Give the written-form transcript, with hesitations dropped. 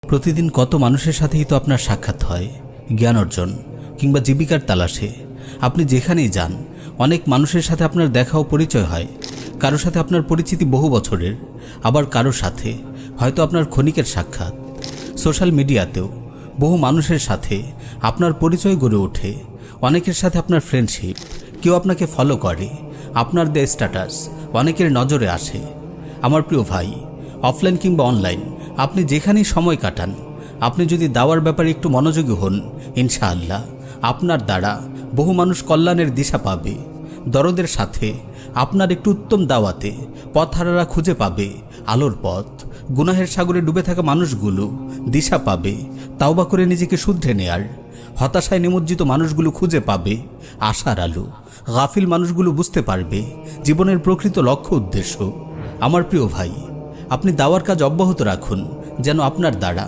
প্রতিদিন কত মানুষের সাথেই তো আপনার সাক্ষাৎ হয়, জ্ঞান অর্জন কিংবা জীবিকার তালাশে। আপনি যেখানেই যান অনেক মানুষের সাথে আপনার দেখা ও পরিচয় হয়। কারো সাথে আপনার পরিচিতি বহু বছরের, আবার কারো সাথে হয়তো আপনার ক্ষণিকের সাক্ষাৎ। সোশ্যাল মিডিয়াতেও বহু মানুষের সাথে আপনার পরিচয় গড়ে ওঠে। অনেকের সাথে আপনার ফ্রেন্ডশিপ, কেউ আপনাকে ফলো করে, আপনার দেয়া স্ট্যাটাস অনেকের নজরে আসে। আমার প্রিয় ভাই, অফলাইন কিংবা অনলাইন আপনি যেখানেই সময় কাটান, আপনি যদি দাওয়ার ব্যাপারে একটু মনোযোগী হন, ইনশাআল্লাহ আপনার দ্বারা বহু মানুষ কল্যাণের দিশা পাবে। দরদের সাথে আপনার একটু উত্তম দাওয়াতে পথহারারা খুঁজে পাবে আলোর পথ। গুনাহের সাগরে ডুবে থাকা মানুষগুলো দিশা পাবে তাওবা করে নিজেকে শুধরে নেয়ার। হতাশায় নিমজ্জিত মানুষগুলো খুঁজে পাবে আশার আলো। গাফিল মানুষগুলো বুঝতে পারবে জীবনের প্রকৃত লক্ষ্য উদ্দেশ্য। আমার প্রিয় ভাই, আপনি দাওয়ার কাজ অব্যাহত রাখুন, যেন আপনার দ্বারা